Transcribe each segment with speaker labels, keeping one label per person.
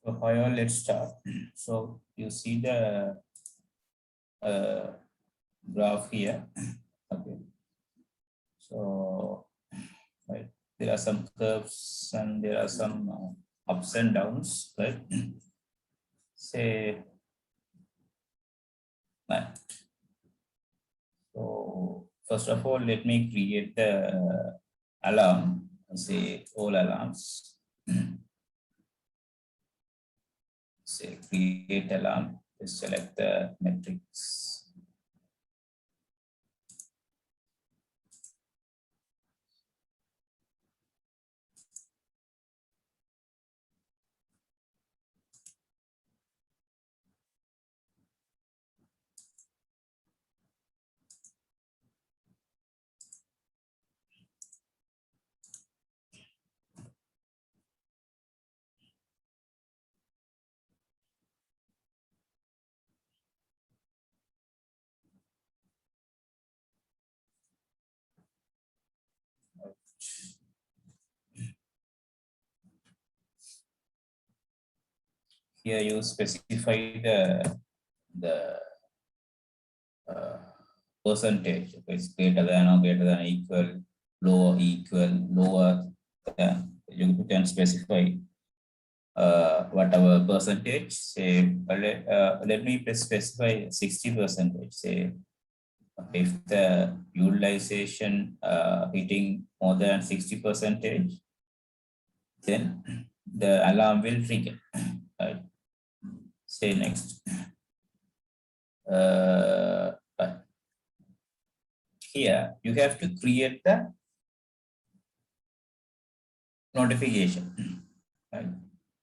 Speaker 1: So however, let's start. So you see the graph here. Okay. So right, there are some curves and there are some ups and downs, right? Say that. So first of all, let me create the alarm. Say all alarms. Say create alarm. Just select the metrics. Here you specify the percentage. Okay, it's greater than or greater than equal, lower equal, lower. You can specify whatever percentage. Say let me specify 60%. Say if the utilization hitting more than 60%, then the alarm will trigger. Right. Say next. Here you have to create the notification. Right.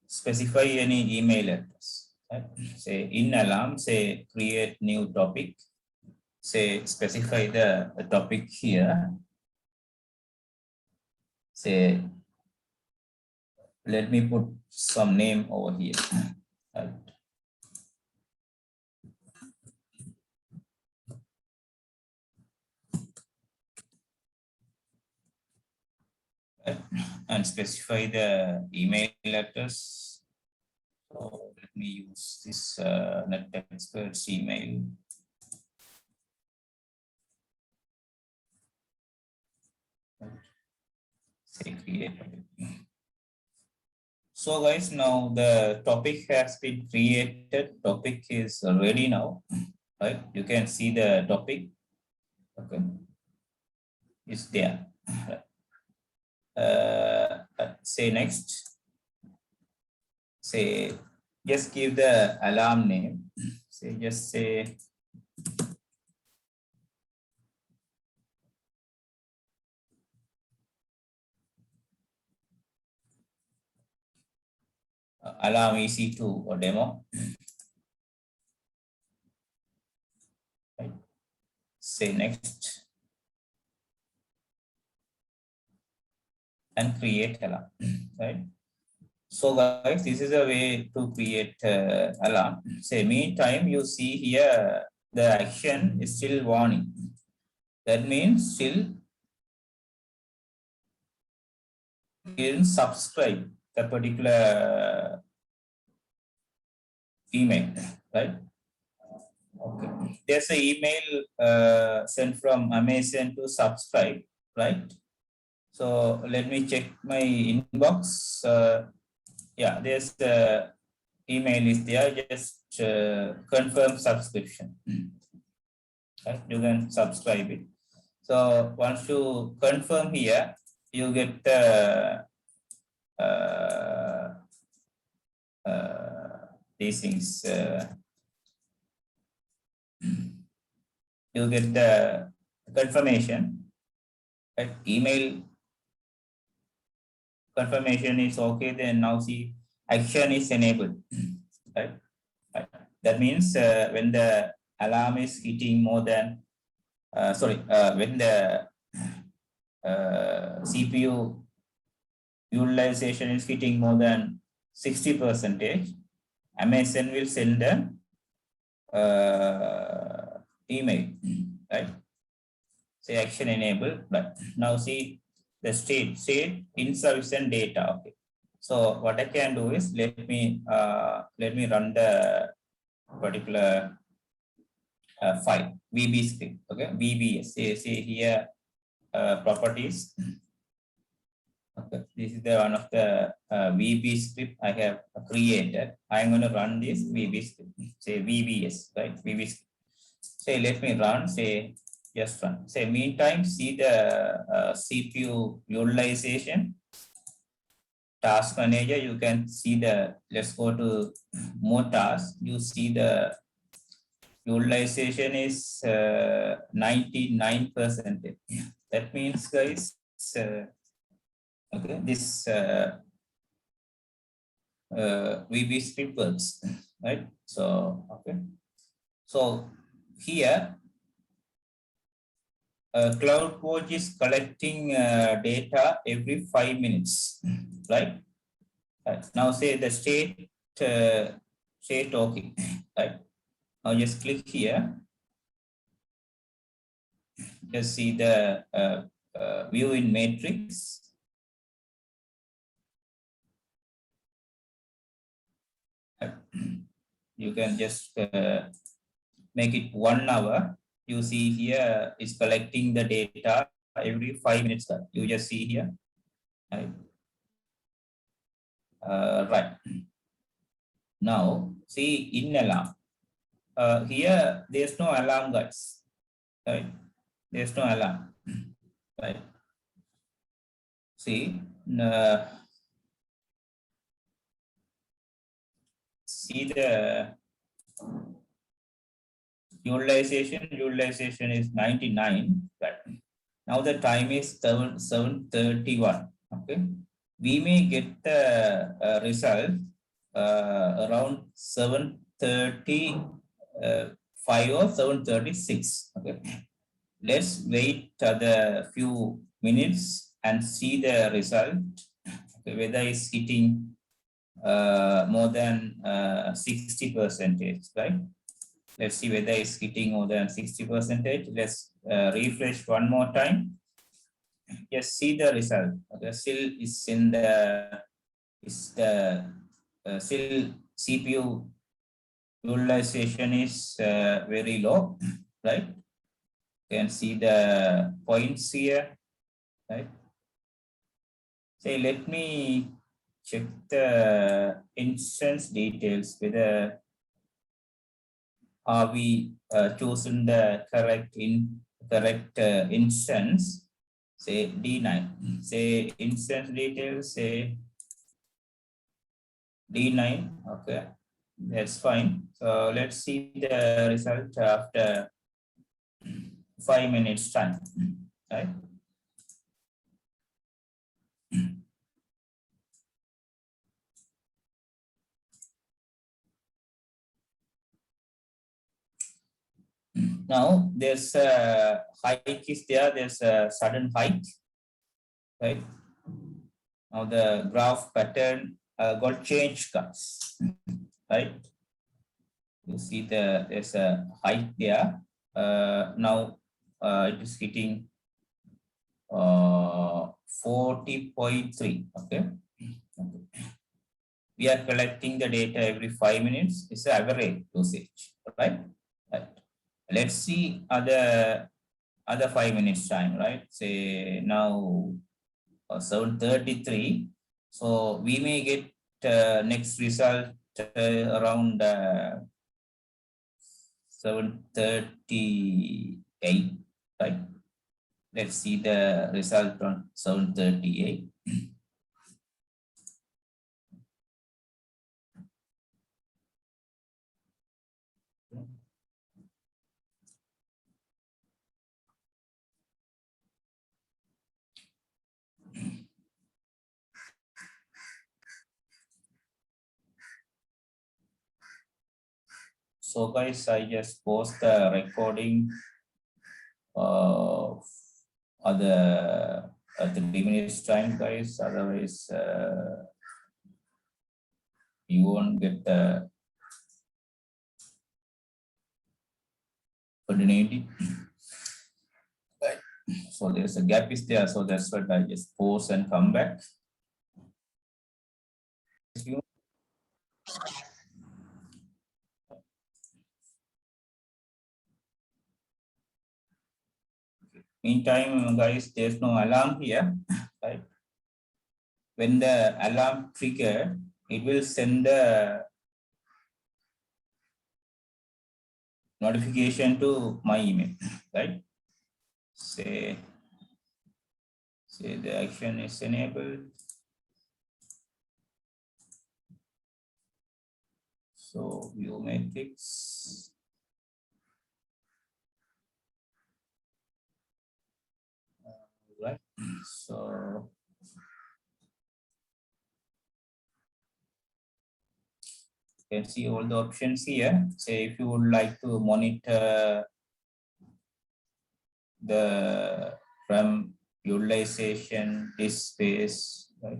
Speaker 1: Specify any email address. Right. Say in alarm, say create new topic. Say specify the topic here. Say let me put some name over here. Right. And specify the email address. So let me use this net experts email. Say create. So guys, now the topic has been created. Topic is ready now, right? You can see the topic. Okay, it's there. Say next. Say just give the alarm name. Say just say alarm EC2 or demo. Right. Say next and create alarm. Right. So guys, this is a way to create alarm. Say meantime, you see here the action is still warning. That means still didn't subscribe the particular email, right? Okay. There's an email sent from Amazon to subscribe, right? So let me check my inbox. Yeah, there's the email is there. Just confirm subscription. Right? You can subscribe it. So once you confirm here, you get the these things. You get the confirmation. Right? Email confirmation is okay. Then now see action is enabled. Right? Right. That means when the alarm is hitting more than when the CPU utilization is hitting more than 60%, Amazon will send an email, right? Say action enabled, but now see the state insufficient data. Okay. So what I can do is let me run the particular file VB script. Okay, VBS. Say here properties. Okay, this is the one of the VB script I have created. I'm going to run this VB script. Say VBS, right? VB script. Say let me run. Say just run. Say meantime, see the CPU utilization. Task manager, you can see the, let's go to more tasks. You see the utilization is 99%. That means, guys, okay, this VB script works, right? So, okay. So here, CloudWatch is collecting data every 5 minutes, right? Now say the state talking, right? Now just click here. Just see the view in matrix. You can just make it 1 hour. You see here is collecting the data every 5 minutes. You just see here. Right. Right. Now see in alarm. Here there's no alarm, guys. Right. There's no alarm. Right. See. See the utilization is 99, but now the time is 7:31. Okay, we may get the result around 7:35 or 7:36. Okay, let's wait the few minutes and see the result. Okay, whether it's hitting more than 60%, right? Let's see whether it's hitting more than 60%. Let's refresh one more time. Just see the result. Okay, still is in the still CPU utilization is very low, right? You can see the points here, right? Say, let me check the instance details whether are we chosen the correct instance. Say D9. Say instance details. Say D9. Okay, that's fine. So let's see the result after 5 minutes time. Right. Now there's a hike is there. There's a sudden hike, right? Now the graph pattern got changed, guys, right? You see there's a hike there. Now it is hitting 40.3. Okay. We are collecting the data every 5 minutes. It's an average usage, right? Right. Let's see other 5 minutes time, right? Say now 7:33. So we may get next result around 7:38, right? Let's see the result on 7:38. So guys, I just post the recording of other 3 minutes time, guys. Otherwise, you won't get the continuity. Right. So there's a gap is there. So that's what I just pause and come back. Meantime, guys, there's no alarm here, right? When the alarm trigger, it will send the notification to my email, right? Say the action is enabled. So view matrix. Right. So you can see all the options here. Say if you would like to monitor the RAM utilization, disk space, right?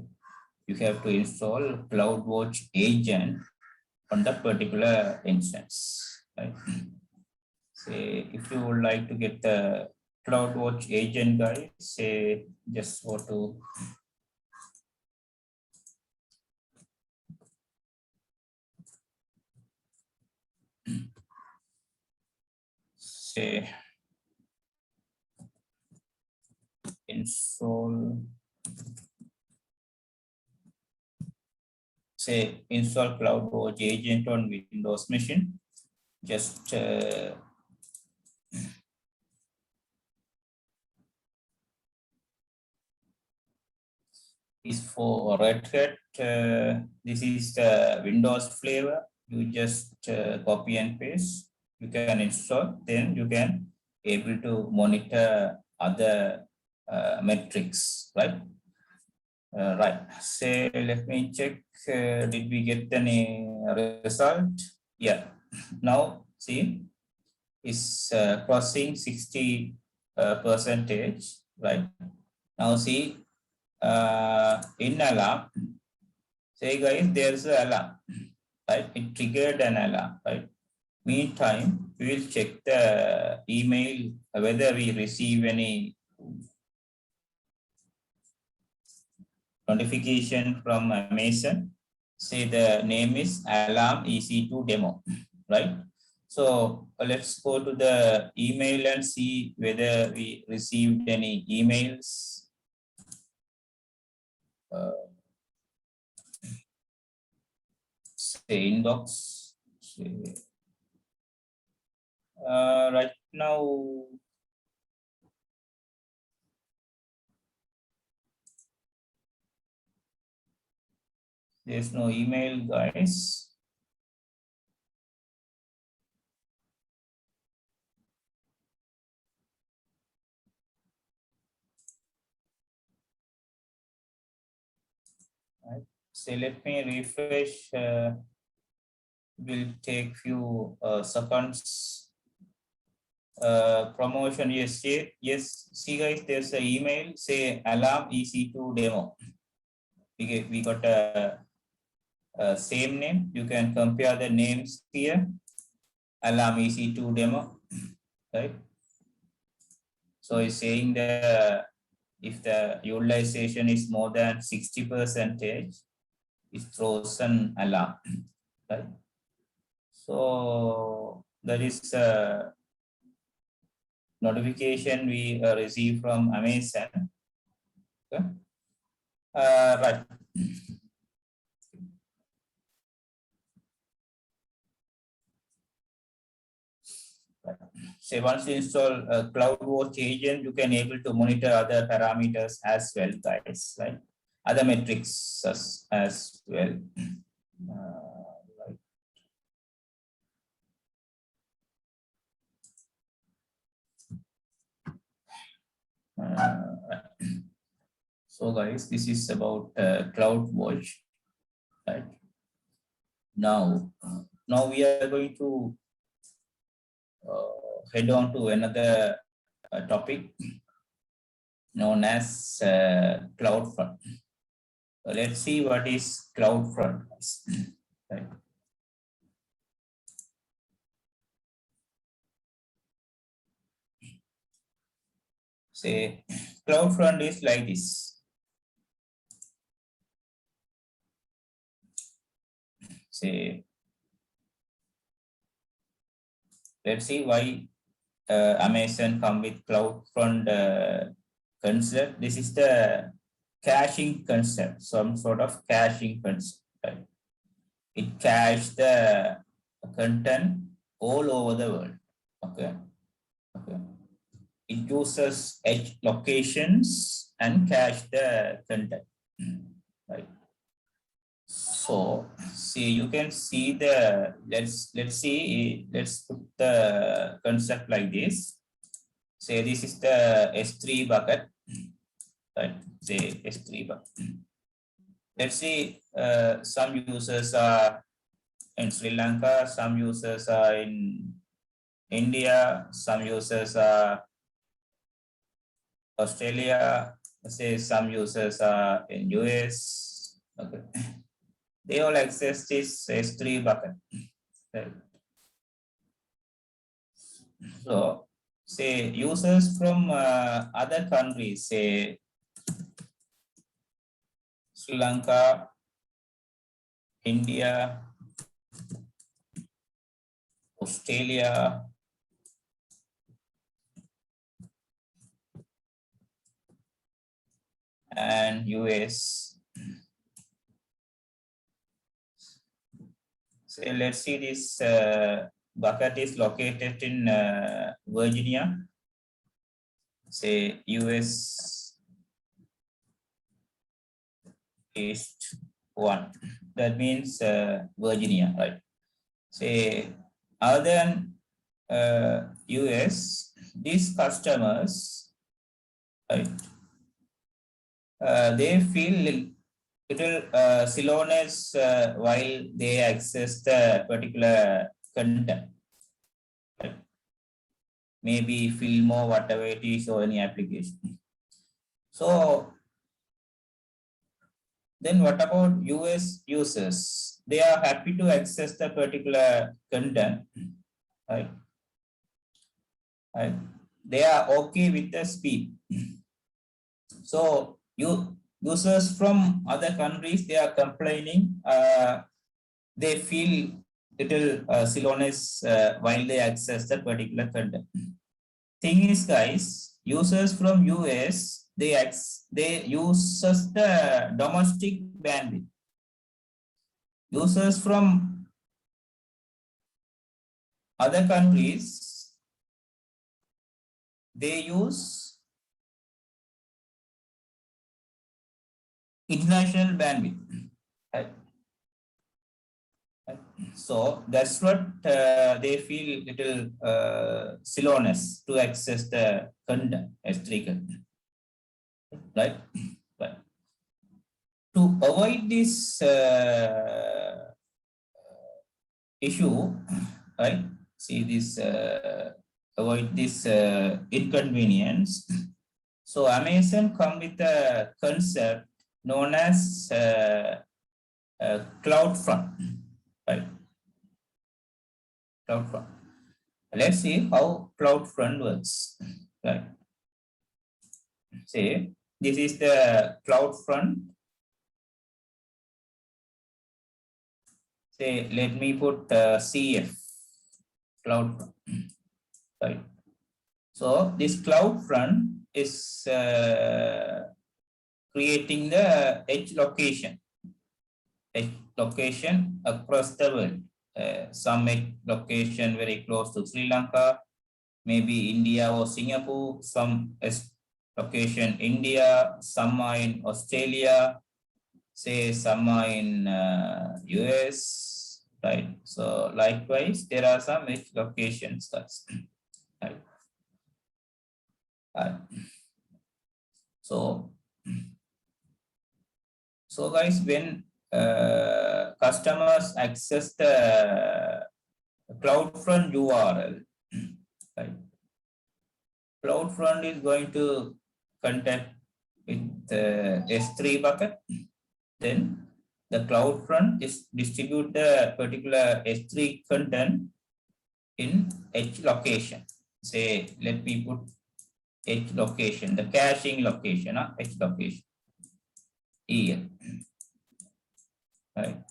Speaker 1: You have to install CloudWatch agent on that particular instance, right? Say if you would like to get the CloudWatch agent, guys, say just go to say install CloudWatch agent on Windows machine. Just is for Red Hat. This is the Windows flavor. You just copy and paste. You can install. Then you can able to monitor other metrics, right? Right. Say, let me check. Did we get any result? Yeah. Now, see, is crossing 60 percentage, right? Now, see, in alarm, say, guys, there's an alarm, right? It triggered an alarm, right? Meantime, we will check the email whether we receive any notification from Amazon. Say the name is alarm EC2 demo, right? So let's go to the email and see whether we received any emails. Say inbox. Say, right now, there's no email, guys. Right. So let me refresh. Will take few seconds. Promotion, yes, yes. See, guys, there's an email. Say alarm EC2 demo. We got a same name. You can compare the names here. Alarm EC2 demo, right? So it's saying that if the utilization is more than 60%, it throws an alarm, right? So that is a notification we receive from Amazon. Okay? Right. So once you install a CloudWatch agent, you can able to monitor other parameters as well, guys, right? Other metrics as well. Right. So guys, this is about CloudWatch, right? Now we are going to head on to another topic known as CloudFront. Let's see what is CloudFront. Right. Say CloudFront is like this. say, let's see why Amazon come with CloudFront concept. This is the caching concept, some sort of caching concept. Right? It caches the content all over the world. Okay. Okay. It uses edge locations and cache the content. Right. So see, you can see the let's put the concept like this. Say this is the S3 bucket, right? Say S3 bucket. Let's see, some users are in Sri Lanka, some users are in India, some users are Australia, say some users are in US. Okay. They all access this S3 bucket. Right. So, say users from other countries, say Sri Lanka, India, Australia, and US. So let's see, this bucket is located in Virginia. Say US East 1. That means Virginia, right? Say other than US, these customers, right? They feel little slowness while they access the particular content. Right? Maybe Film or whatever it is, or any application. So then what about US users? They are happy to access the particular content, right? Right? They are okay with the speed. So users from other countries, they are complaining. They feel little slowness while they access the particular content. Thing is, guys, users from US, they use the domestic bandwidth. Users from other countries, they use international bandwidth. Right? So that's what they feel little slowness to access the content, S3 content. Right? But to avoid this issue, right? See this, avoid this inconvenience. So Amazon come with a concept known as CloudFront, right? CloudFront. Let's see how CloudFront works, right? See, this is the CloudFront. Say, let me put CF, CloudFront, right? So this CloudFront is creating the edge location across the world. Some edge location very close to Sri Lanka, maybe India or Singapore, some location India, some are in Australia, say some are in US, right? So likewise, there are some edge locations, right? So guys, when customers access the CloudFront URL, right? CloudFront is going to contact with the S3 bucket. Then the CloudFront is distribute the particular S3 content in edge location. Say, let me put edge location, the caching location, edge location here. Right.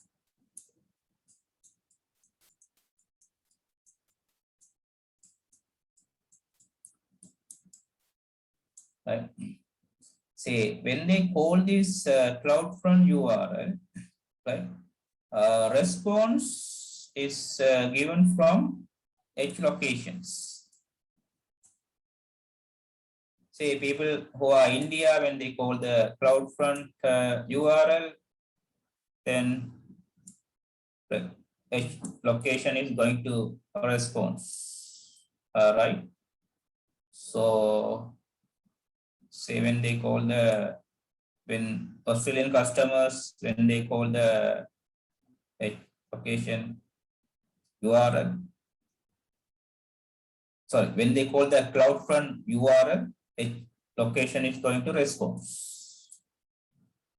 Speaker 1: say when they call this CloudFront URL, right? Response is given from edge locations. Say people who are India, when they call the CloudFront URL, then the edge location is going to respond, right? So say when they call when Australian customers, when they call the edge location URL, sorry, when they call the CloudFront URL, edge location is going to respond.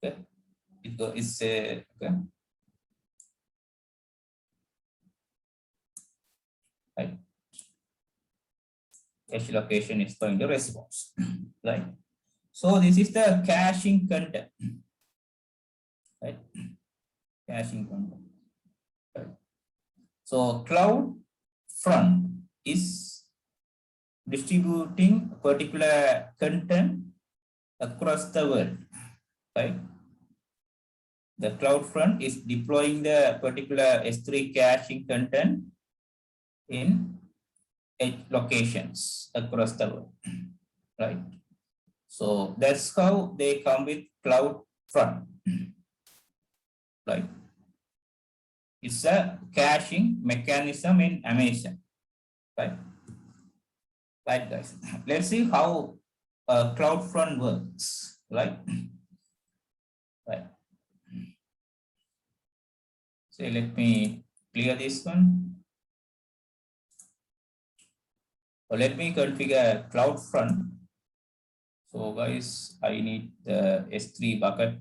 Speaker 1: Okay, it's a okay. Right. Edge location is going to response, right? So this is the caching content, right? Caching content. Right. So CloudFront is distributing particular content across the world, right? The CloudFront is deploying the particular S3 caching content in edge locations across the world, right? So that's how they come with CloudFront, right? It's a caching mechanism in Amazon, right? Right, guys. Let's see how CloudFront works, right? Right. So let me clear this one. So let me configure CloudFront. So guys, I need the S3 bucket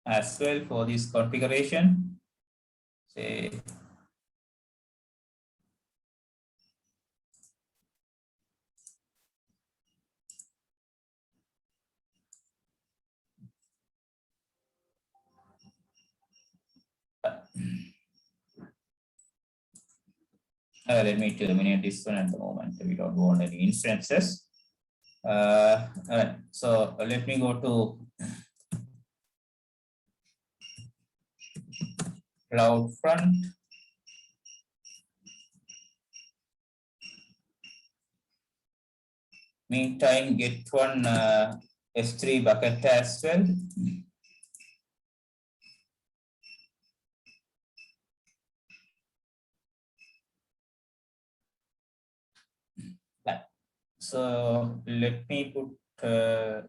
Speaker 1: as well for this configuration. Say let me terminate this one at the moment. We don't want any instances. All right. So let me go to CloudFront. Meantime, get one S3 bucket as well. So let me put,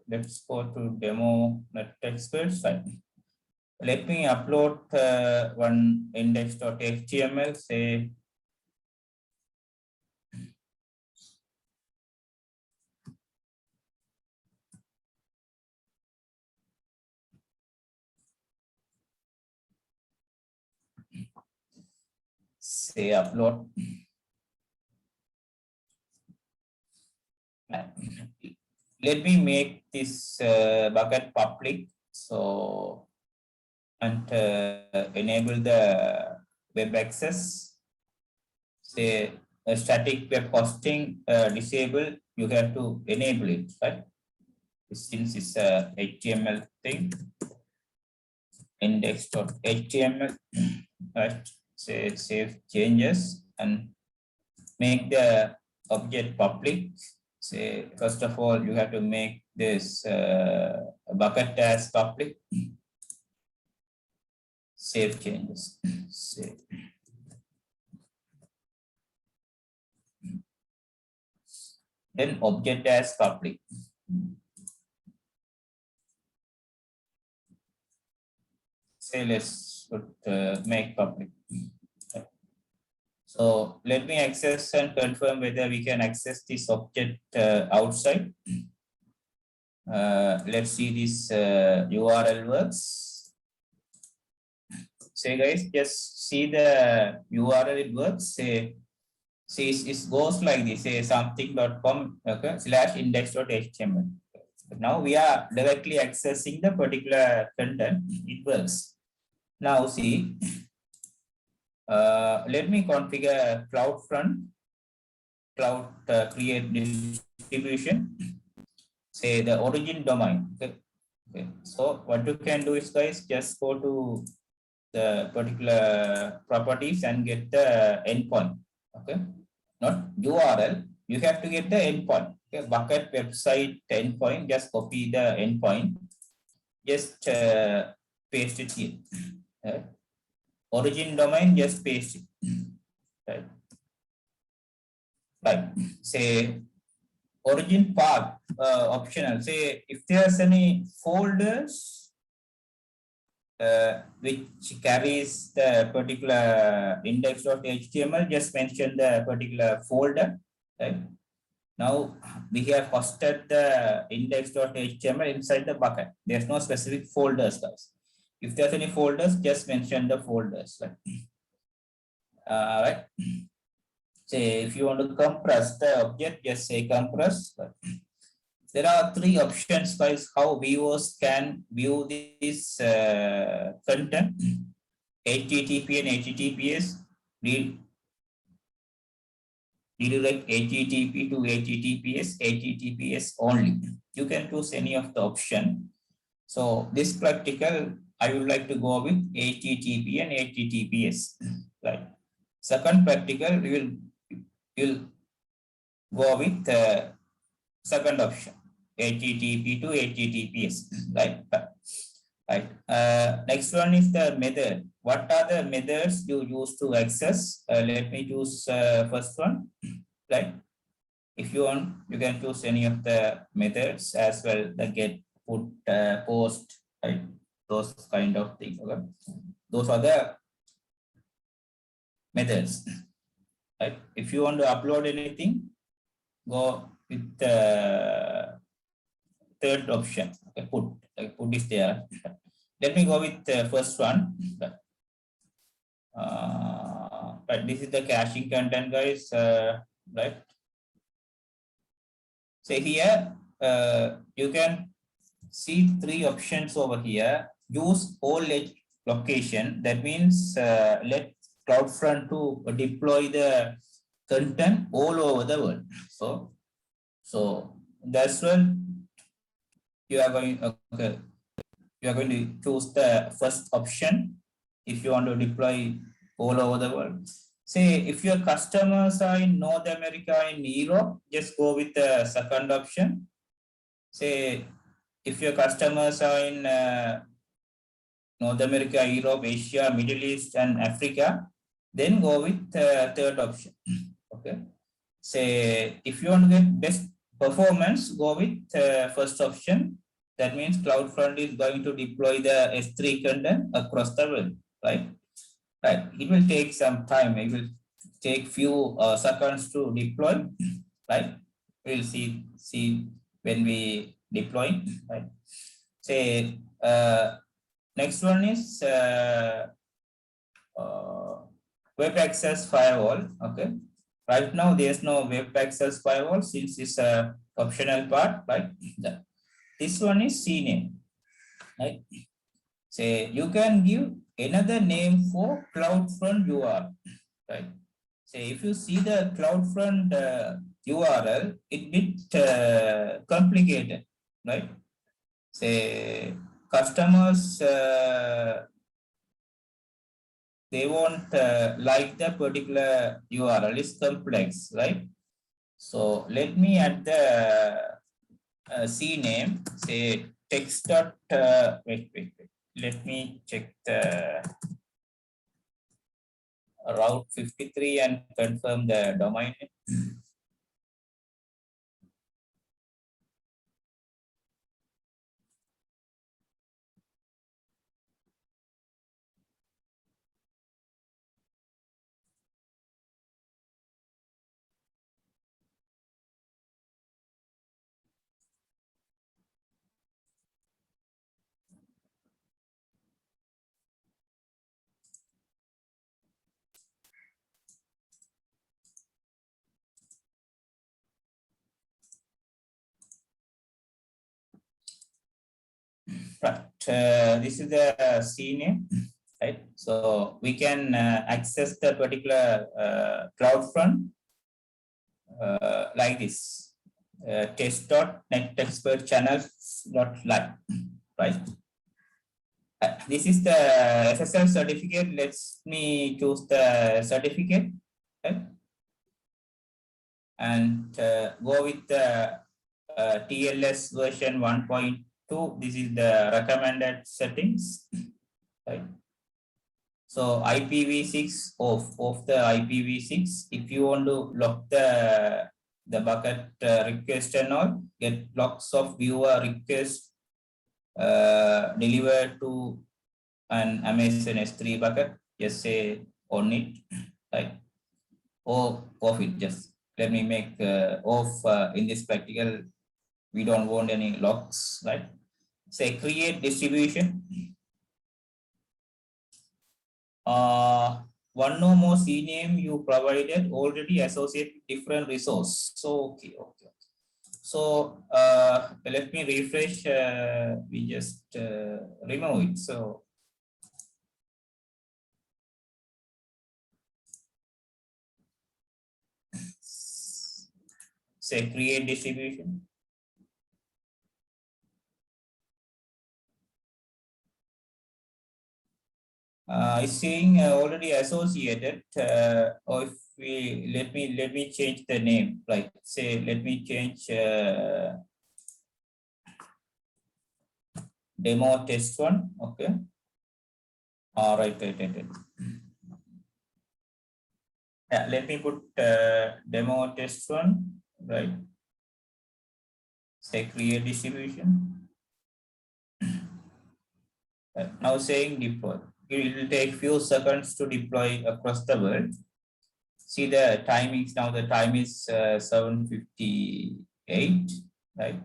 Speaker 1: let's go to demo net experts site. Let me upload one index.html, say, upload. Let me make this bucket public. So, and enable the web access. Say a static web hosting disable, you have to enable it, right? Since it's a HTML thing, index.html, right? Say save changes and make the object public. Say first of all, you have to make this bucket as public. Save changes. Save. Then object as public. Say let's put make public. So let me access and confirm whether we can access this object outside. Let's see this URL works. Say guys, just see the URL, it works. Say it goes like this, say something.com, okay, /index.html. Now we are directly accessing the particular content. It works. Now see, let me configure CloudFront, cloud create distribution. Say the origin domain. Okay. Okay. So what you can do is, guys, just go to the particular properties and get the endpoint. Okay, not URL. You have to get the endpoint. Okay, bucket website endpoint. Just copy the endpoint. Just paste it here. Right. Origin domain. Just paste it. Right. Right. Say origin path optional. Say if there's any folders which carries the particular index.html, just mention the particular folder. Right. Now we have hosted the index.html inside the bucket. There's no specific folders, guys. If there's any folders, just mention the folders. Right. Right. Say if you want to compress the object, just say compress. There are three options, guys, how viewers can view this content: HTTP and HTTPS. Redirect HTTP to HTTPS only. You can choose any of the option. So this practical, I would like to go with HTTP and HTTPS. Right. Second practical, we will go with second option, HTTP to HTTPS. Right. Right. Next one is the method. What are the methods you use to access? Let me choose first one. Right. If you want, you can choose any of the methods as well. The get, put, post, right? Those kind of things. Okay. Those are the methods. Right. If you want to upload anything, go with the third option. Okay. Put. Put is there. Let me go with the first one. But this is the caching content, guys. Right. So here you can see three options over here. Use all edge location. That means let CloudFront to deploy the content all over the world. So that's when you are going. Okay, you are going to choose the first option if you want to deploy all over the world. Say if your customers are in North America and Europe, just go with the second option. Say if your customers are in North America, Europe, Asia, Middle East, and Africa, then go with the third option. Okay. Say if you want to get best performance, go with first option. That means CloudFront is going to deploy the S3 content across the world, right? Right. It will take some time. It will take few seconds to deploy, right? We'll see when we deploy, right? Say next one is web access firewall. Okay. Right now there's no web access firewall since it's a optional part, right? This one is CNAME, right? Say you can give another name for CloudFront URL, right? Say if you see the CloudFront URL, it bit complicated, right? Say customers they won't like the particular URL is complex, right? So let me add the CNAME, say text dot wait. Let me check the route 53 and confirm the domain. Right. This is the CNAME, right? So we can access the particular CloudFront like this. Test.netexpertchannels.live, right? This is the SSL certificate. Let me choose the certificate, right? And go with the TLS version 1.2. This is the recommended settings, right? So IPv6 of the IPv6. If you want to lock the bucket request and all, get lots of viewer requests delivered to an Amazon S3 bucket, just say on it, right? Or off it. Just let me make off in this practical. We don't want any locks, right? Say create distribution. One or more CNAME you provided already associate with different resource. So okay. So let me refresh. We just remove it. So say create distribution. It's saying already associated. Or if we let me change the name. Like say let me change demo test one. Okay. Right. Yeah, let me put demo test one. Right. Say create distribution. Now saying deploy. It will take few seconds to deploy across the world. See the timings now. The time is 7:58. Right.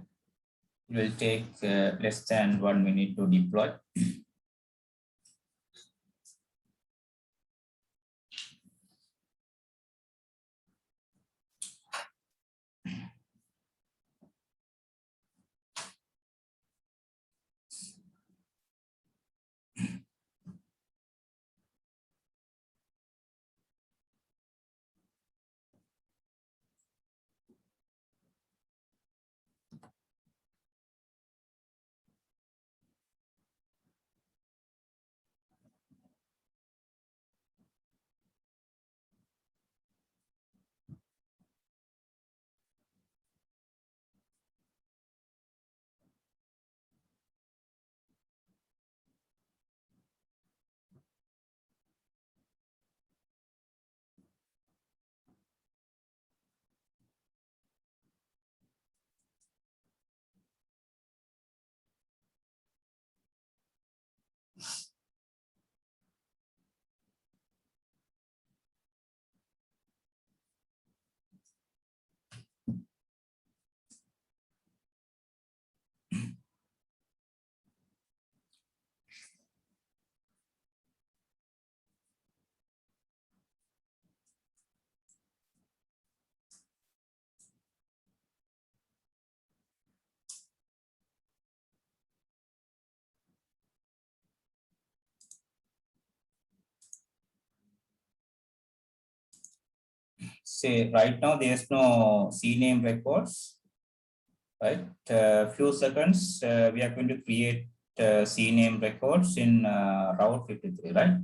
Speaker 1: It will take less than 1 minute to deploy. Say right now there's no CNAME records, right? Few seconds, we are going to create CNAME records in Route 53, right?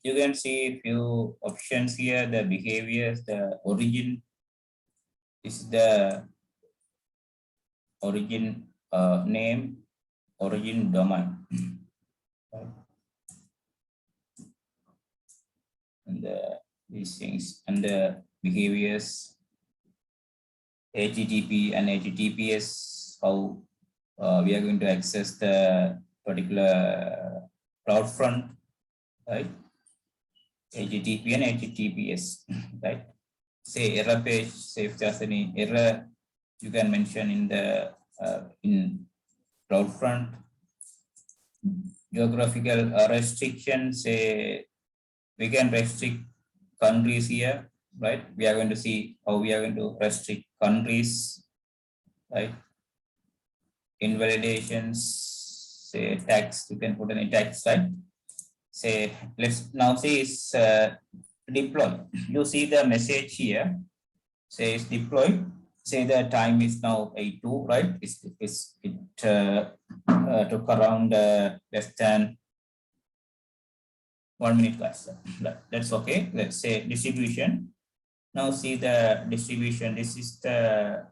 Speaker 1: You can see few options here, the behaviors, the origin is the origin name, origin domain, right? And these things and the behaviors, HTTP and HTTPS, how we are going to access the particular cloud front, right? HTTP and HTTPS, right? Say error page, say if there's any error, you can mention in the in CloudFront. Geographical restriction, say we can restrict countries here, right? We are going to see how we are going to restrict countries, right? Invalidations, say tax, you can put any tax, right? Say, let's now see is deploy. You see the message here, says deploy. Say the time is now 8:02, right? It took around less than 1 minute, guys. That's okay. Let's say distribution. Now see the distribution. This is the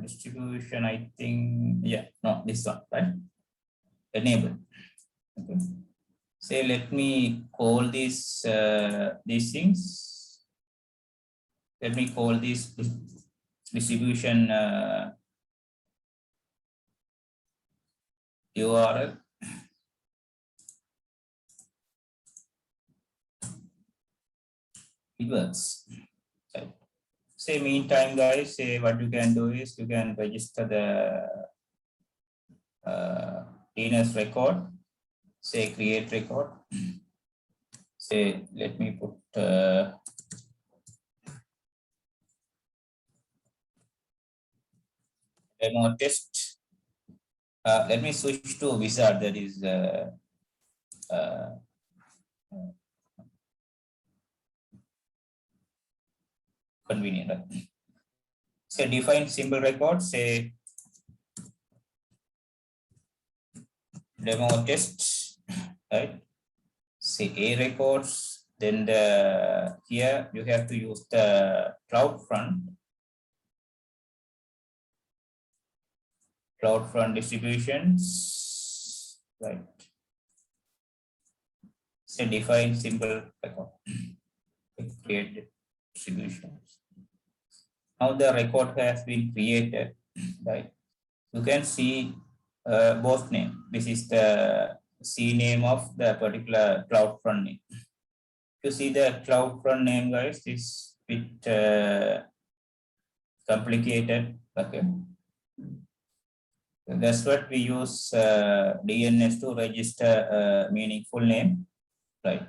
Speaker 1: distribution, I think. Yeah, no, this one, right? Enable. Okay. Say, let me call these things. Let me call this distribution URL. It works. Right. Say meantime, guys, say what you can do is you can register the DNS record. Say create record. Say, let me put demo test. Let me switch to wizard, that is convenient. Right? Say define symbol record, say demo test, right? Say A records, then the here you have to use the CloudFront distributions, right? Say define symbol record, create distributions. Now the record has been created, right? You can see both name. This is the C name of the particular CloudFront name. You see the CloudFront name, guys, is a bit complicated. Okay. That's what we use DNS to register meaningful name, right?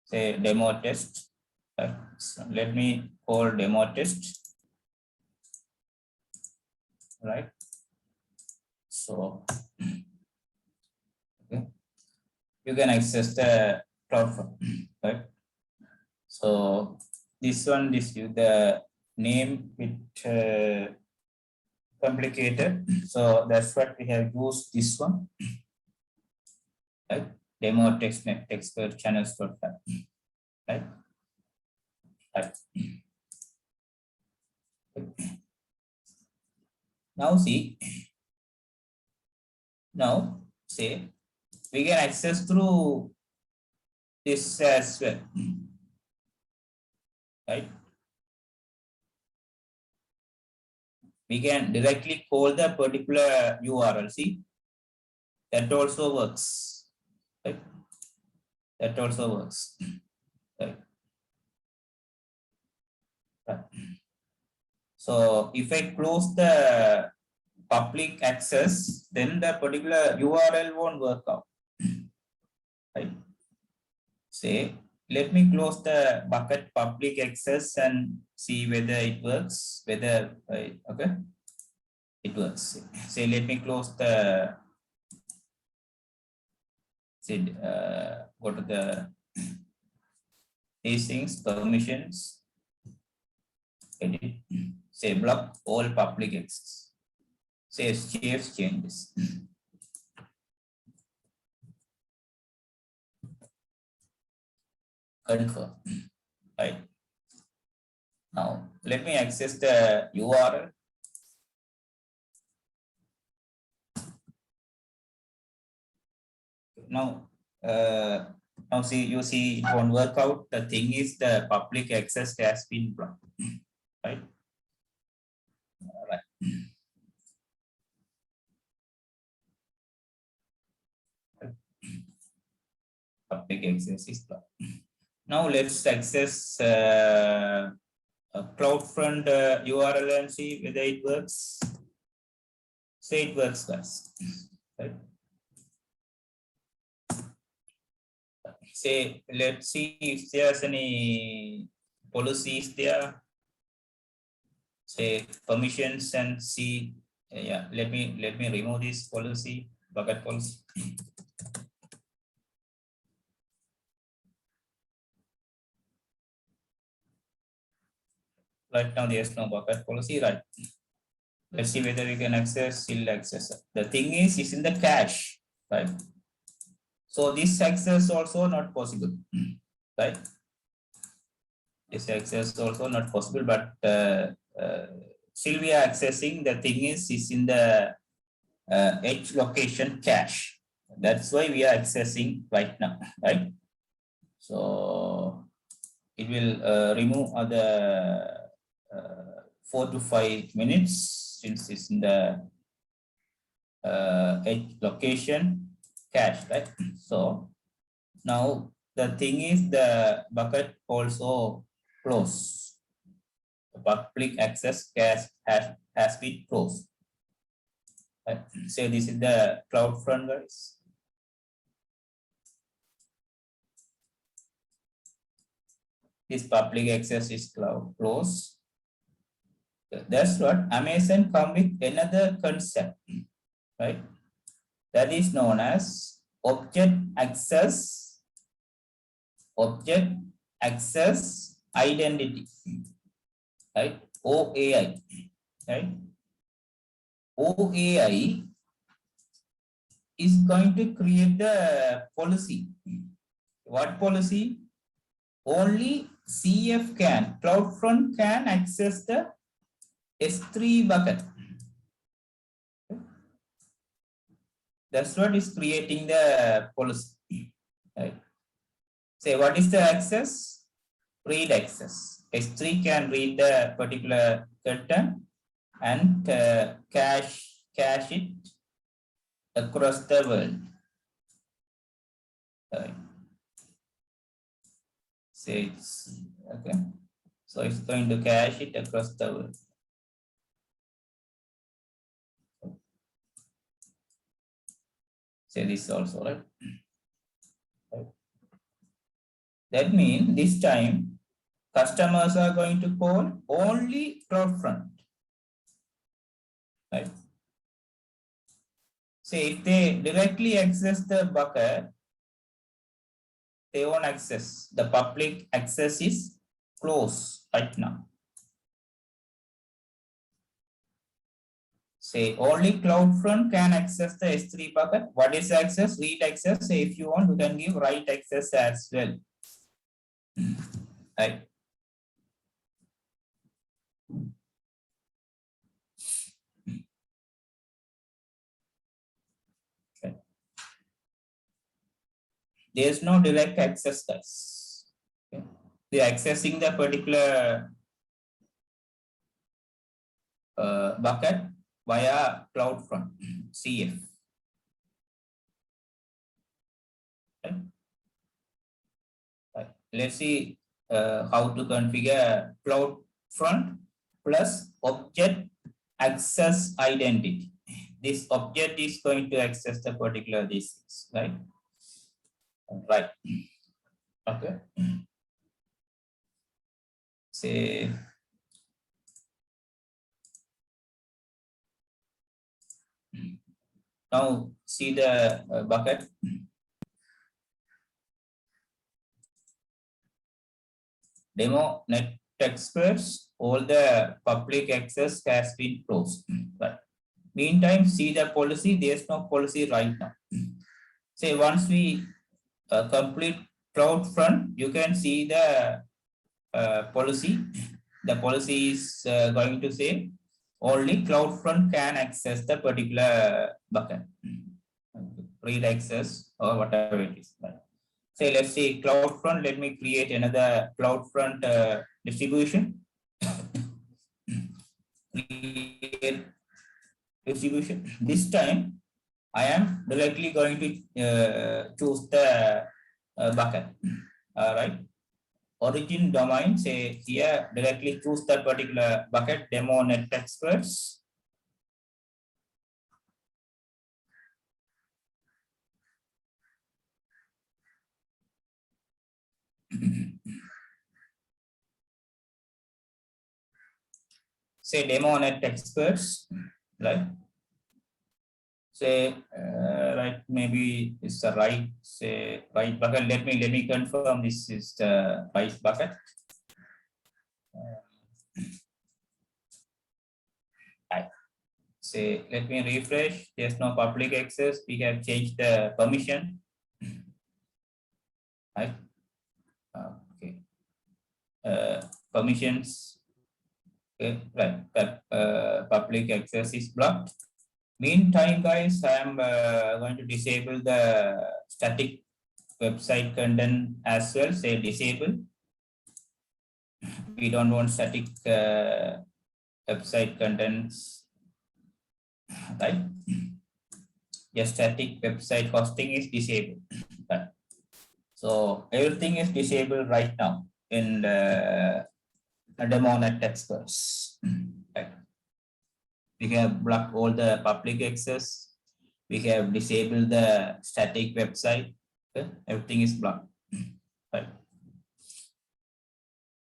Speaker 1: Say demo test. Right. So let me call demo test, right? So okay, you can access the CloudFront, right? So this one, this is the name bit complicated. So that's what we have used this one, right? Demo text net expert channels, right? Right. Now see, now say we can access through this as well, right? We can directly call the particular URL. See, that also works, right? That also works, right? Right. So if I close the public access, then the particular URL won't work out, right? Say, let me close the bucket public access and see whether it works, whether, okay, it works. Say, let me close the, say, go to the, these things, permissions, edit, say block all public access, say SGF changes. Confirm, right? Now, let me access the URL. Now, now see, you see it won't work out. The thing is the public access has been blocked, right? All right. Public access is blocked. Now let's access a CloudFront URL and see whether it works. Say it works, guys. Right? say, let's see if there's any policies there. Say permissions and see. Yeah, let me remove this policy, bucket policy. Right now there's no bucket policy, right? Let's see whether we can access, still access. The thing is in the cache, right? So this access also not possible, right? This access also not possible, but still we are accessing. The thing is in the edge location cache. That's why we are accessing right now, right? So it will remove other 4 to 5 minutes since it's in the edge location cache, right? So now the thing is the bucket also closed. The public access cache has been closed. Right? So this is the CloudFront, guys. This public access is closed. That's what Amazon come with another concept, right? That is known as object access identity, right? OAI, right? OAI is going to create the policy. What policy? Only CF CloudFront can access the S3 bucket. That's what is creating the policy, right? Say what is the access? Read access. S3 can read the particular content and cache it across the world. Right. Say it's okay. So it's going to cache it across the world. Say this also, right? That means this time customers are going to call only CloudFront, right? Say if they directly access the bucket, they won't access. The public access is closed right now. Say only CloudFront can access the S3 bucket. What is access? Read access. Say if you want, you can give write access as well. Right. Okay. There's no direct access, guys. Okay. They are accessing the particular bucket via CloudFront CF. Right. Right. Let's see how to configure CloudFront plus object access identity. This object is going to access the particular things, right? Right. Okay. Say now see the bucket. Demo net experts, all the public access has been closed. But meantime, see the policy, there's no policy right now. Say once we complete CloudFront, you can see the policy. The policy is going to say only CloudFront can access the particular bucket, read access or whatever it is. Right? Say let's say CloudFront. Let me create another CloudFront distribution. Create distribution. This time, I am directly going to choose the bucket. Right. Origin domain. Say here directly choose that particular bucket. Demo net experts. say demo net experts, right? Say right, maybe it's the right, say right bucket. Let me confirm this is the right bucket. Right. Say let me refresh. There's no public access. We have changed the permission. Right. Okay. Permissions. Okay. Right. Public access is blocked. Meantime, guys, I am going to disable the static website content as well. Say disable. We don't want static website contents, right? Just static website hosting is disabled. Right. So everything is disabled right now in the demo net experts. Right. We have blocked all the public access. We have disabled the static website. Okay. Everything is blocked. Right.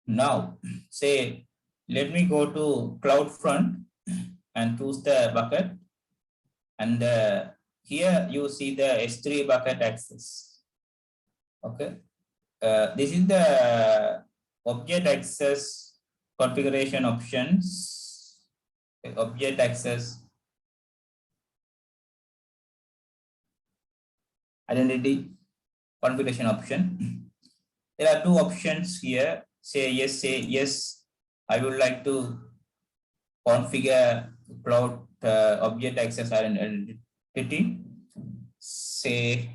Speaker 1: Now, say, let me go to CloudFront and choose the bucket. And here you see the S3 bucket access. Okay. This is the object access configuration options. Okay. Object access identity configuration option. There are two options here. Say yes. I would like to configure cloud object access identity. Say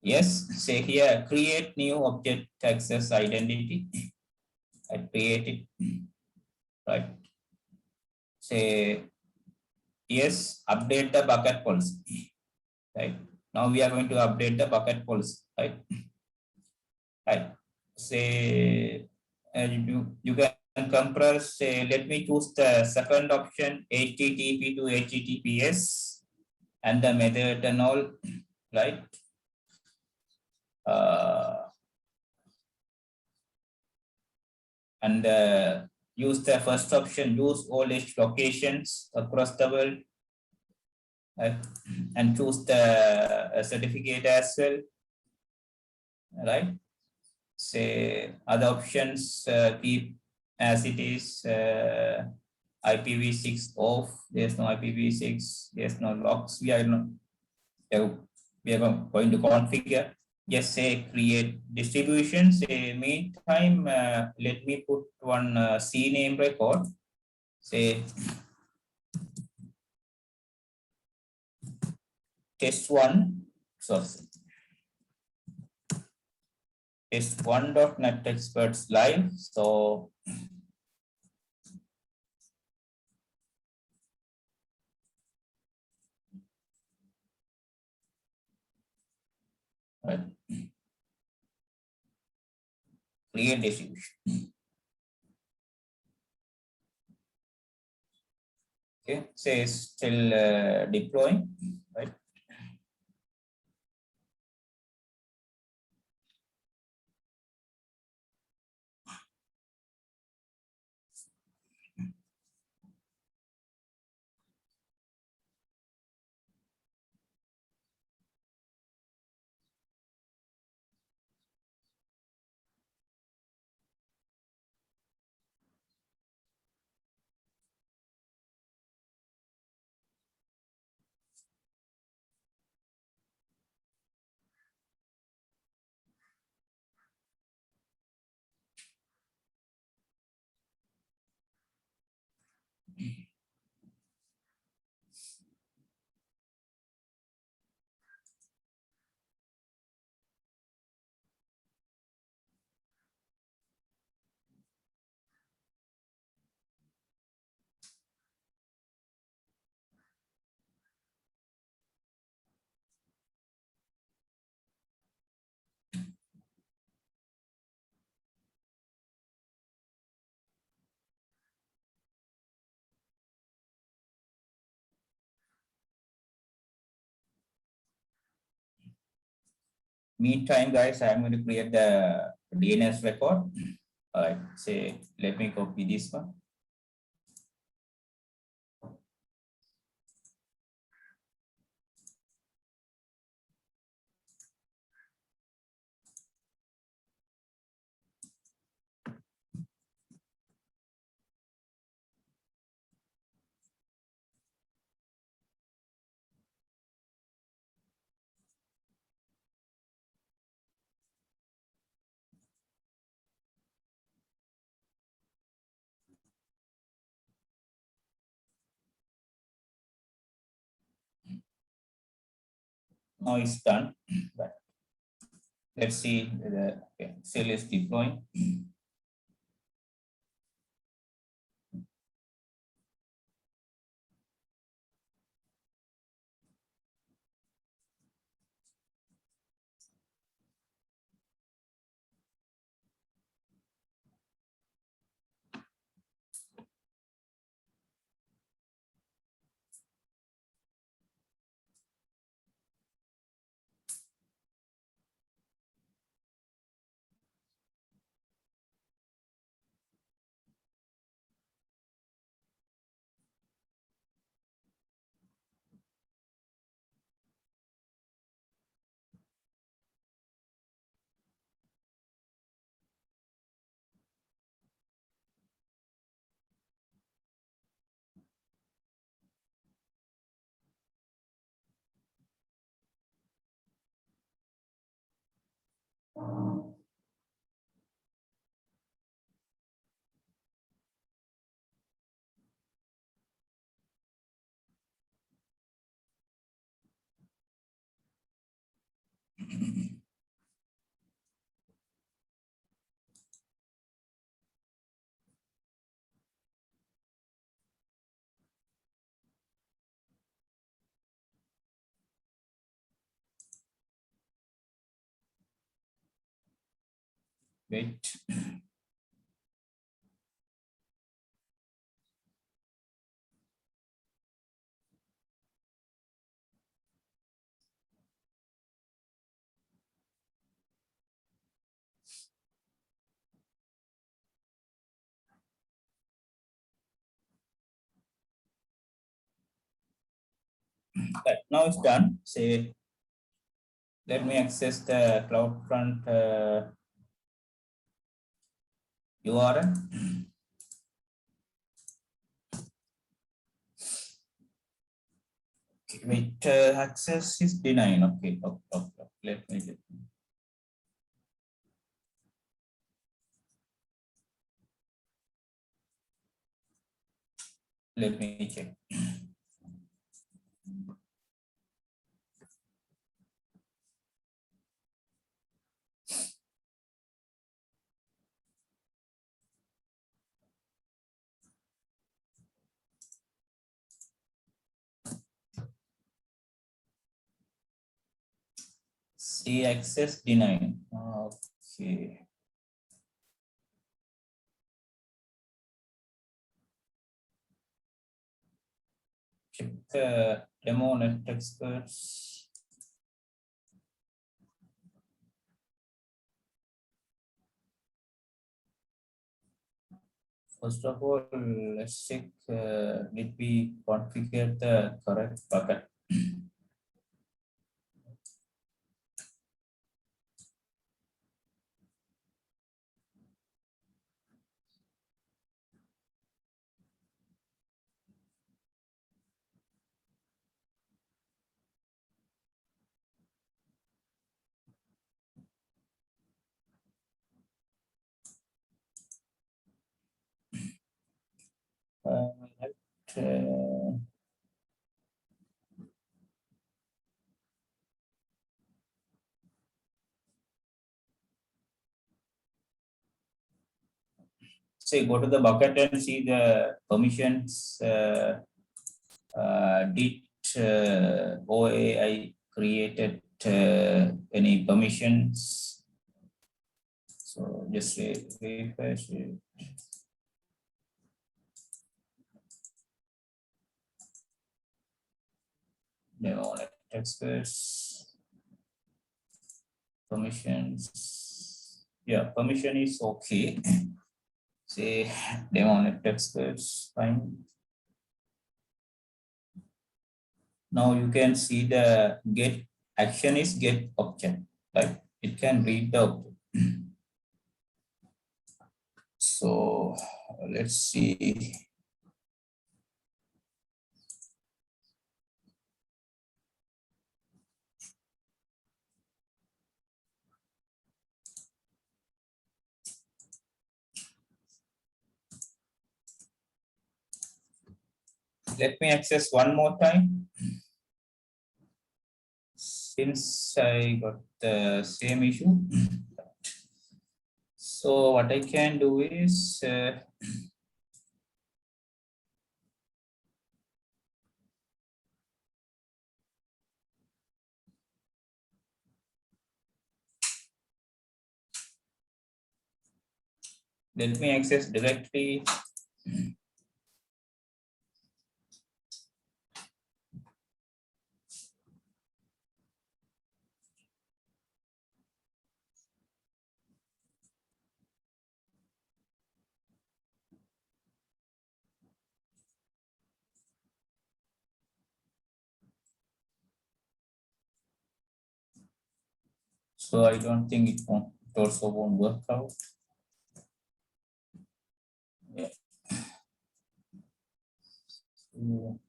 Speaker 1: yes. Say here create new object access identity. I create it. Right. Say yes. Update the bucket policy. Right. Now we are going to update the bucket policy. Right. Right. Say you can compress. Say let me choose the second option, HTTP to HTTPS, and the method and all, right? And use the first option, use all edge locations across the world, right? And choose the certificate as well, right? Say other options, keep as it is, IPv6 off. There's no IPv6. There's no locks. We are going to configure. Just say create distribution. Say meantime, let me put one CNAME record. Say test one. So test one.net experts live. So right. Create distribution. Okay, say still deploying, right? Meantime, guys, I'm going to create the DNS record. All right, say, let me copy this one. Now it's done. But let's see the cell is deploying. Wait. Right, now it's done. Say, let me access the CloudFront URL. Okay, wait, access is denied. Okay, okay. Let me check. See, access denied. Okay. Check the demo net experts. First of all, let's check did we configure the correct bucket. Right, say go to the bucket and see the permissions. Did OAI created any permissions? So just refresh it. Demo experts. Permissions. Yeah, permission is okay. Say demo network experts, fine. Now you can see the get action is get object, right? It can read the object. So let's see. Let me access one more time. Since I got the same issue. So what I can do is let me access directly. So I don't think it won't, it also won't work out. Yeah. So,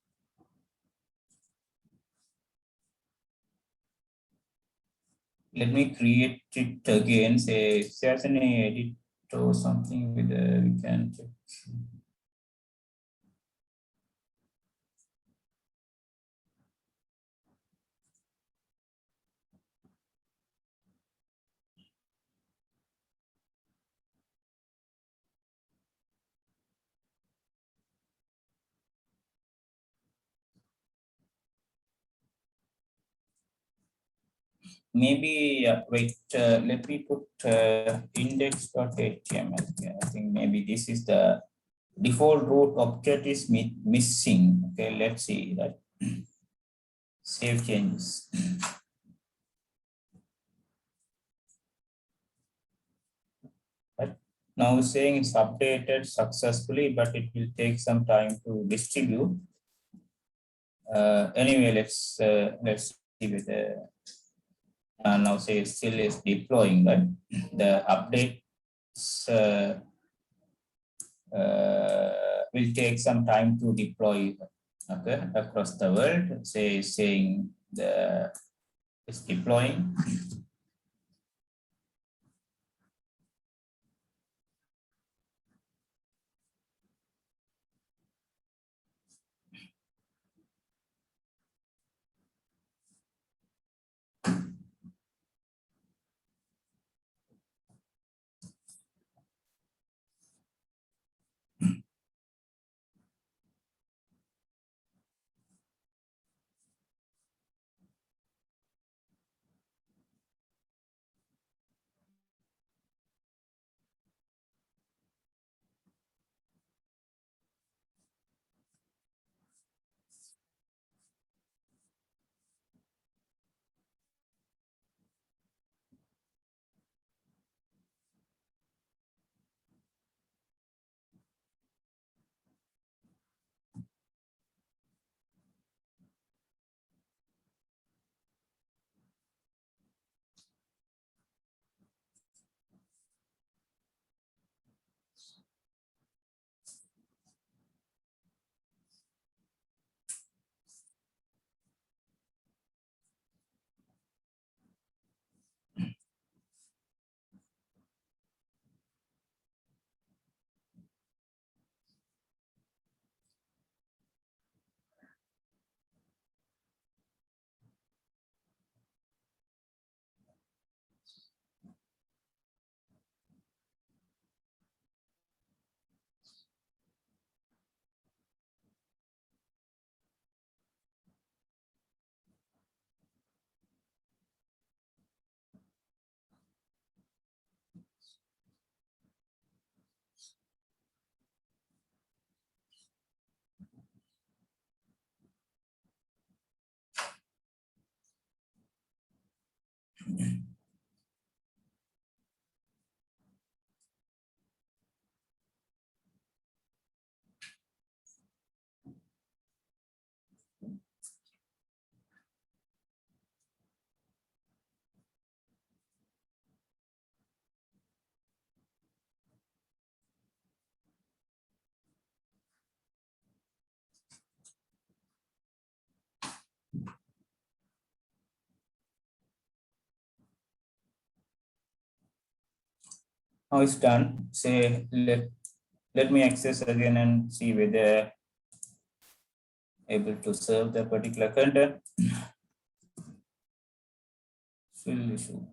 Speaker 1: let me create it again. Say if there's any edit or something with we can check. Maybe wait. Let me put index.html. Okay, I think maybe this is the default root object is missing. Okay, let's see that. Save changes. Right. Now it's saying it's updated successfully, but it will take some time to distribute. Anyway, let's see with the now say it still is deploying, right? The updates will take some time to deploy, okay, across the world. Say saying the it's deploying. Now it's done. Say let me access again and see whether able to serve the particular content. Fill issue.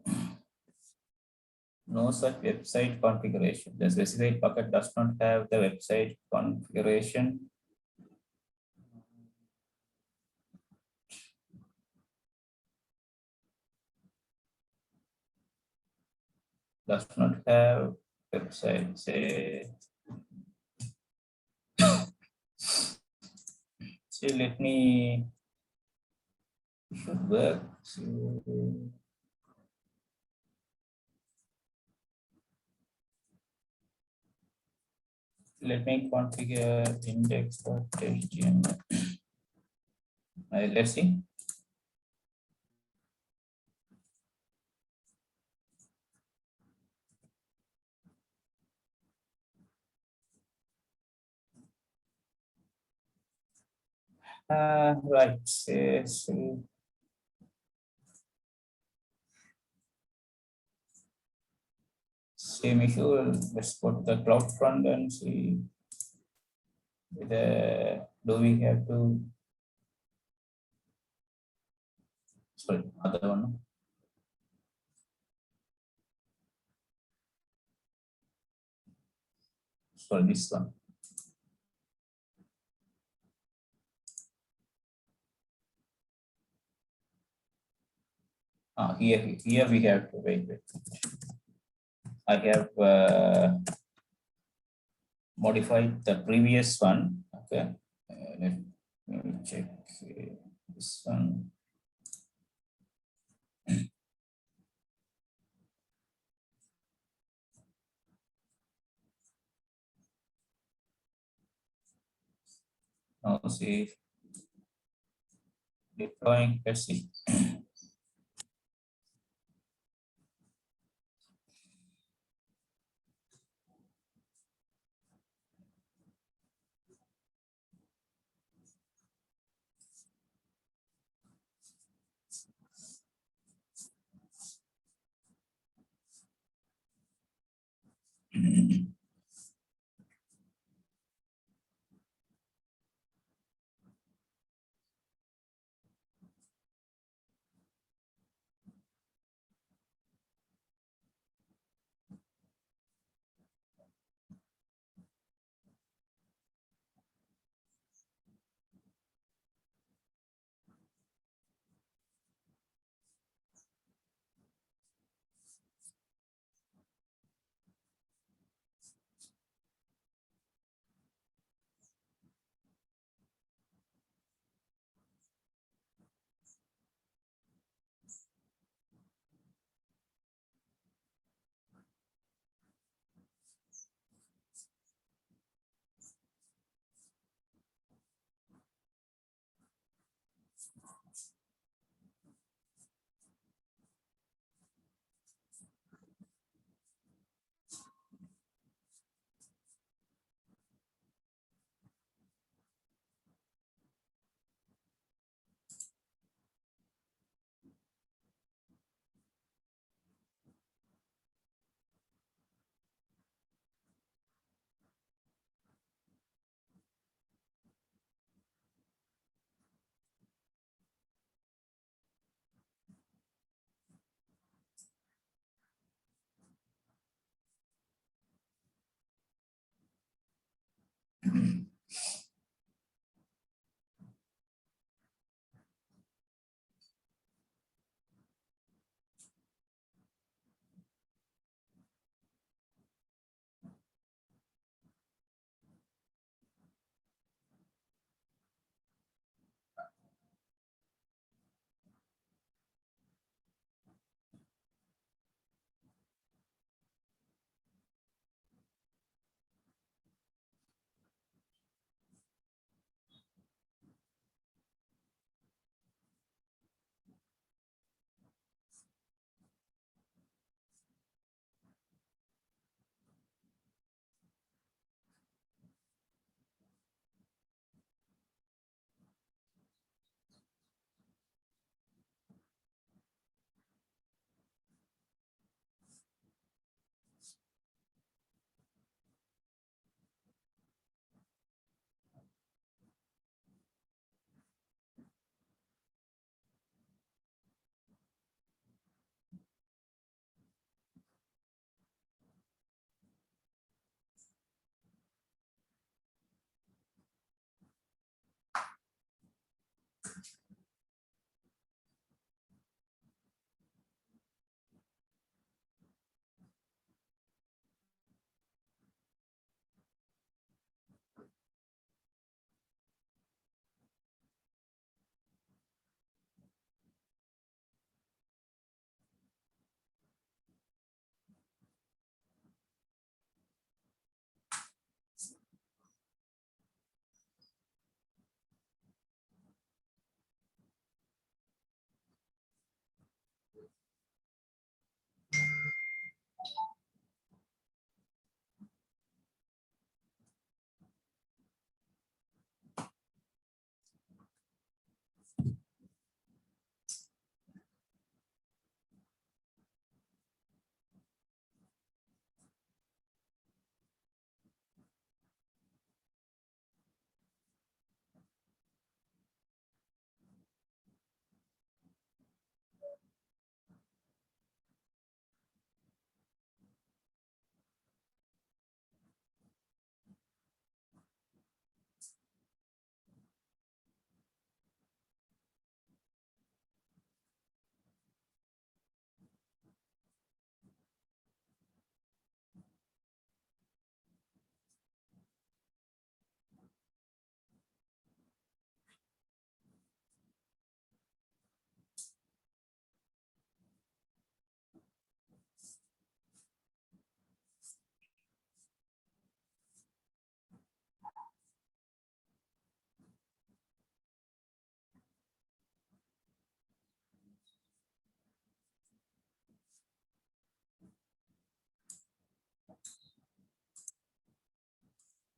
Speaker 1: No such website configuration. The specified bucket does not have the website configuration. Does not have website. Say let me should work. So, let me configure index.html. Let's see. Right. So same issue. Let's put the cloud front and see whether do we have to. Sorry, other one. Sorry, this one. Here we have to wait. I have modified the previous one. Okay, let me check this one. Now see deploying. Let's see.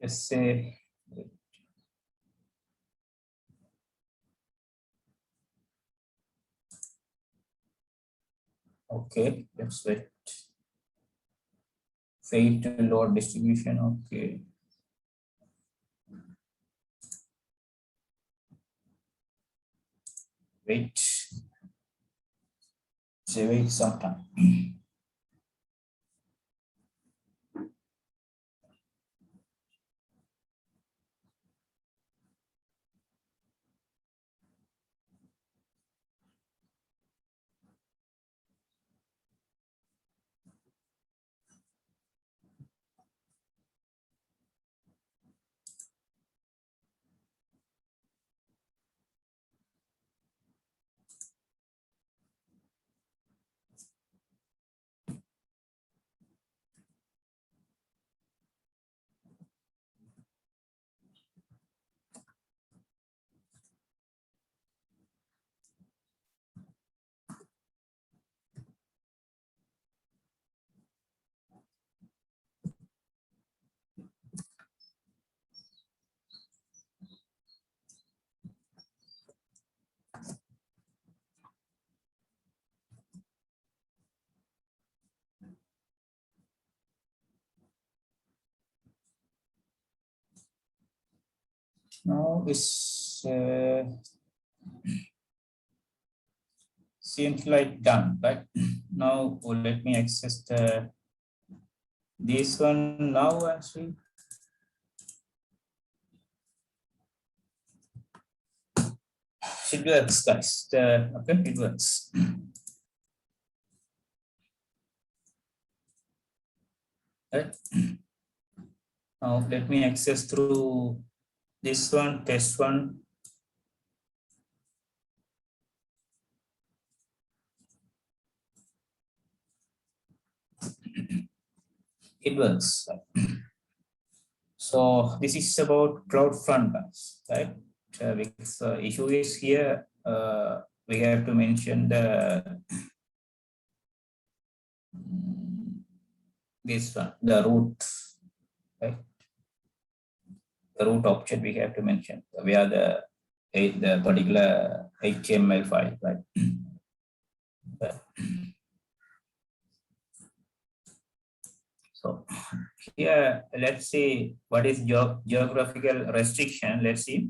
Speaker 1: let's say, okay, let's wait. Fail to load distribution, okay. Wait, say wait some time. Now it's seems like done, right? Now let me access this one now actually. It works, guys. Okay, it works. Right. Now let me access through this one, test one. It works. So this is about CloudFront, guys, right? Because the issue is here, we have to mention this one, the root, right? The root object we have to mention where the particular HTML file, right? So here, let's see what is geographical restriction. Let's see.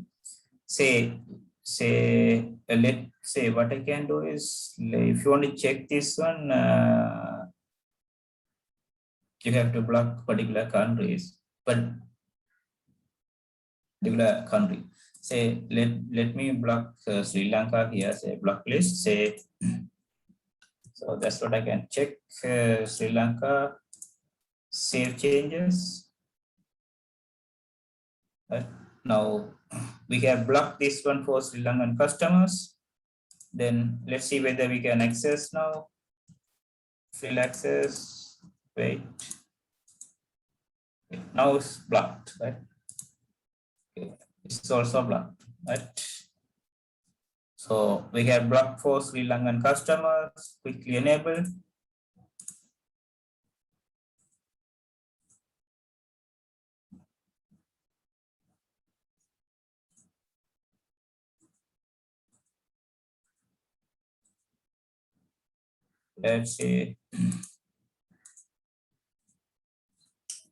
Speaker 1: Let's say what I can do is, if you want to check this one, you have to block particular countries, but particular country. Say let me block Sri Lanka here. Say block list. Say so that's what I can check. Sri Lanka. Save changes. Right. Now we have blocked this one for Sri Lankan customers. Then let's see whether we can access now. Fill access. Wait. Now it's blocked, right? Okay. It's also blocked, right? So we have blocked for Sri Lankan customers. Quickly enable. Let's see.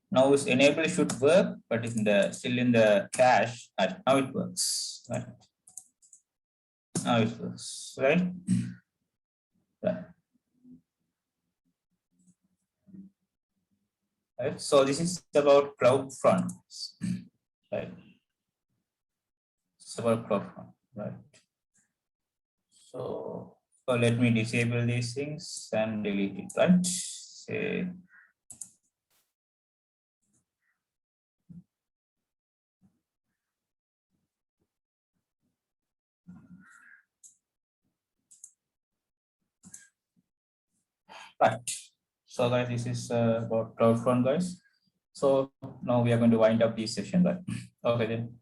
Speaker 1: Now it's enable should work, but it's still in the cache. Now it works, right? Now it works, right? Right. Right. So this is about CloudFront, right? It's about CloudFront, right? So let me disable these things and delete it, right? Say right. So guys, this is about CloudFront, guys. So now we are going to wind up this session, right? Okay then.